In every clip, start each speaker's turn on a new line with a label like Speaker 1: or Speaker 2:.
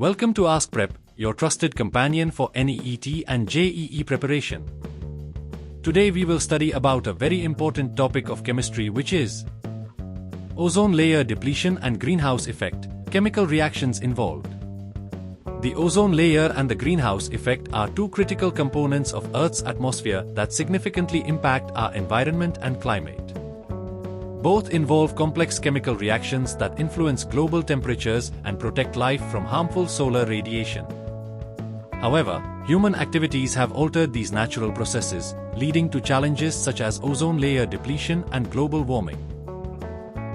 Speaker 1: Welcome to AskPrep, your trusted companion for NEET and JEE preparation. Today we will study about a very important topic of chemistry, which is ozone layer depletion and greenhouse effect, chemical reactions involved. The ozone layer and the greenhouse effect are two critical components of Earth's atmosphere that significantly impact our environment and climate. Both involve complex chemical reactions that influence global temperatures and protect life from harmful solar radiation. However, human activities have altered these natural processes, leading to challenges such as ozone layer depletion and global warming.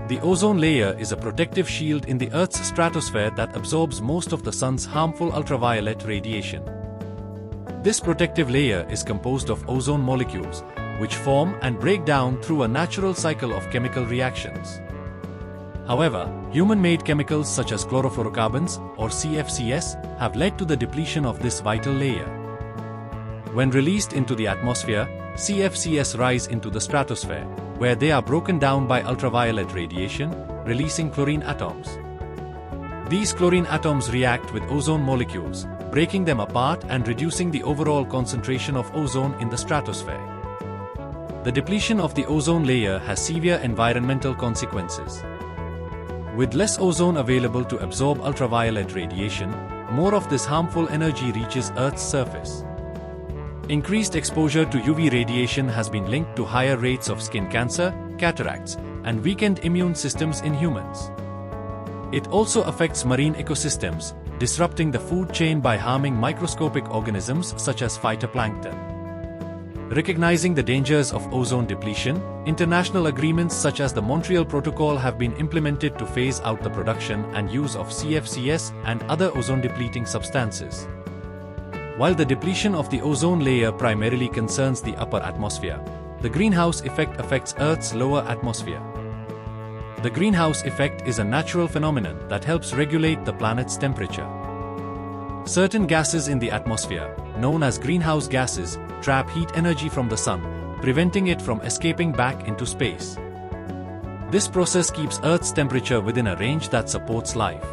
Speaker 1: The ozone layer is a protective shield in the Earth's stratosphere that absorbs most of the sun's harmful ultraviolet radiation. This protective layer is composed of ozone molecules, which form and break down through a natural cycle of chemical reactions. However, human-made chemicals such as chlorofluorocarbons, or CFCs, have led to the depletion of this vital layer. When released into the atmosphere, CFCs rise into the stratosphere, where they are broken down by ultraviolet radiation, releasing chlorine atoms. These chlorine atoms react with ozone molecules, breaking them apart and reducing the overall concentration of ozone in the stratosphere. The depletion of the ozone layer has severe environmental consequences. With less ozone available to absorb ultraviolet radiation, more of this harmful energy reaches Earth's surface. Increased exposure to UV radiation has been linked to higher rates of skin cancer, cataracts, and weakened immune systems in humans. It also affects marine ecosystems, disrupting the food chain by harming microscopic organisms such as phytoplankton. Recognizing the dangers of ozone depletion, international agreements such as the Montreal Protocol have been implemented to phase out the production and use of CFCs and other ozone-depleting substances. While the depletion of the ozone layer primarily concerns the upper atmosphere, the greenhouse effect affects Earth's lower atmosphere. The greenhouse effect is a natural phenomenon that helps regulate the planet's temperature. Certain gases in the atmosphere, known as greenhouse gases, trap heat energy from the sun, preventing it from escaping back into space. This process keeps Earth's temperature within a range that supports life.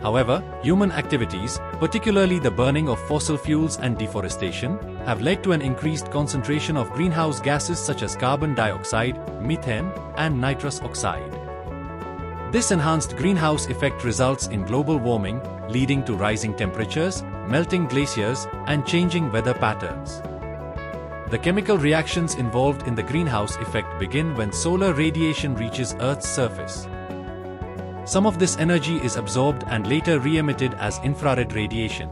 Speaker 1: However, human activities, particularly the burning of fossil fuels and deforestation, have led to an increased concentration of greenhouse gases such as carbon dioxide, methane, and nitrous oxide. This enhanced greenhouse effect results in global warming, leading to rising temperatures, melting glaciers, and changing weather patterns. The chemical reactions involved in the greenhouse effect begin when solar radiation reaches Earth's surface. Some of this energy is absorbed and later re-emitted as infrared radiation.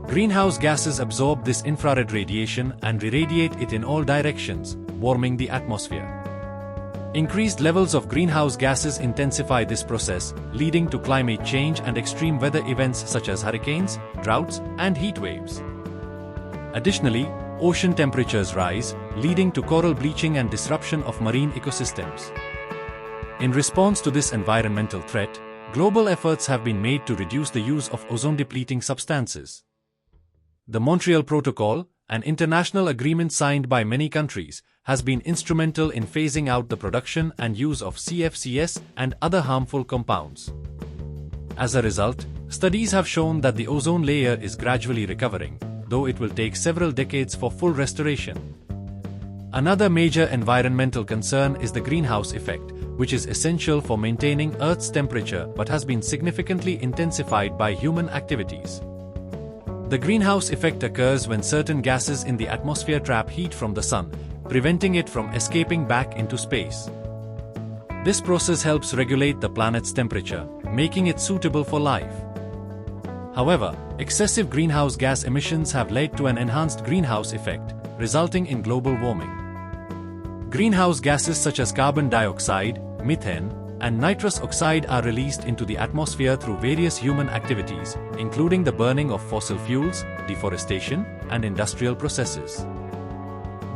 Speaker 1: Greenhouse gases absorb this infrared radiation and irradiate it in all directions, warming the atmosphere. Increased levels of greenhouse gases intensify this process, leading to climate change and extreme weather events such as hurricanes, droughts, and heat waves. Additionally, ocean temperatures rise, leading to coral bleaching and disruption of marine ecosystems. In response to this environmental threat, global efforts have been made to reduce the use of ozone-depleting substances. The Montreal Protocol, an international agreement signed by many countries, has been instrumental in phasing out the production and use of CFCs and other harmful compounds. As a result, studies have shown that the ozone layer is gradually recovering, though it will take several decades for full restoration. Another major environmental concern is the greenhouse effect, which is essential for maintaining Earth's temperature but has been significantly intensified by human activities. The greenhouse effect occurs when certain gases in the atmosphere trap heat from the sun, preventing it from escaping back into space. This process helps regulate the planet's temperature, making it suitable for life. However, excessive greenhouse gas emissions have led to an enhanced greenhouse effect, resulting in global warming. Greenhouse gases such as carbon dioxide, methane, and nitrous oxide are released into the atmosphere through various human activities, including the burning of fossil fuels, deforestation, and industrial processes.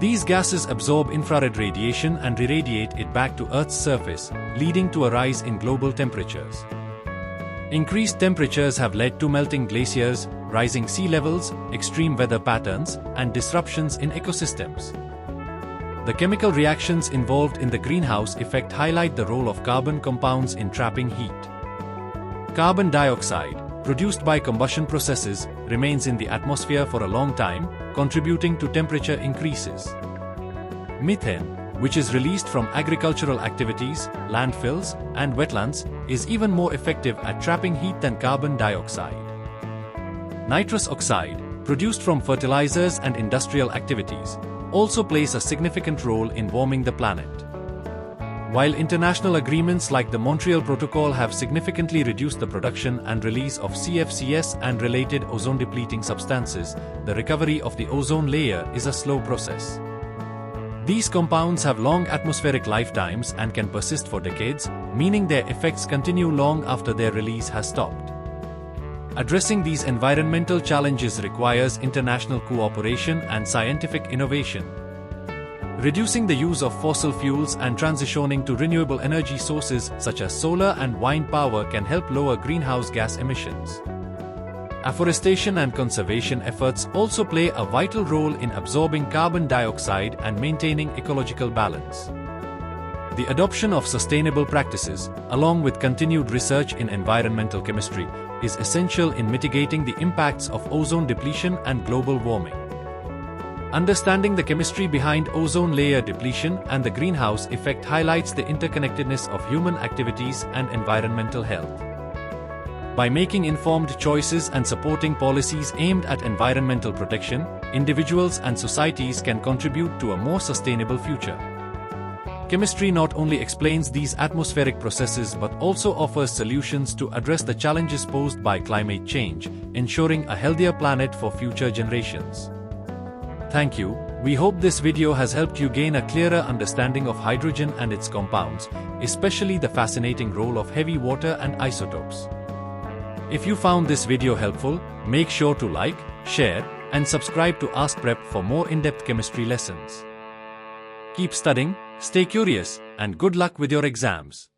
Speaker 1: These gases absorb infrared radiation and irradiate it back to Earth's surface, leading to a rise in global temperatures. Increased temperatures have led to melting glaciers, rising sea levels, extreme weather patterns, and disruptions in ecosystems. The chemical reactions involved in the greenhouse effect highlight the role of carbon compounds in trapping heat. Carbon dioxide, produced by combustion processes, remains in the atmosphere for a long time, contributing to temperature increases. Methane, which is released from agricultural activities, landfills, and wetlands, is even more effective at trapping heat than carbon dioxide. Nitrous oxide, produced from fertilizers and industrial activities, also plays a significant role in warming the planet. While international agreements like the Montreal Protocol have significantly reduced the production and release of CFCs and related ozone-depleting substances, the recovery of the ozone layer is a slow process. These compounds have long atmospheric lifetimes and can persist for decades, meaning their effects continue long after their release has stopped. Addressing these environmental challenges requires international cooperation and scientific innovation. Reducing the use of fossil fuels and transitioning to renewable energy sources such as solar and wind power can help lower greenhouse gas emissions. Afforestation and conservation efforts also play a vital role in absorbing carbon dioxide and maintaining ecological balance. The adoption of sustainable practices, along with continued research in environmental chemistry, is essential in mitigating the impacts of ozone depletion and global warming. Understanding the chemistry behind ozone layer depletion and the greenhouse effect highlights the interconnectedness of human activities and environmental health. By making informed choices and supporting policies aimed at environmental protection, individuals and societies can contribute to a more sustainable future. Chemistry not only explains these atmospheric processes but also offers solutions to address the challenges posed by climate change, ensuring a healthier planet for future generations. Thank you. We hope this video has helped you gain a clearer understanding of hydrogen and its compounds, especially the fascinating role of heavy water and isotopes. If you found this video helpful, make sure to like, share, and subscribe to AskPrep for more in-depth chemistry lessons. Keep studying, stay curious, and good luck with your exams.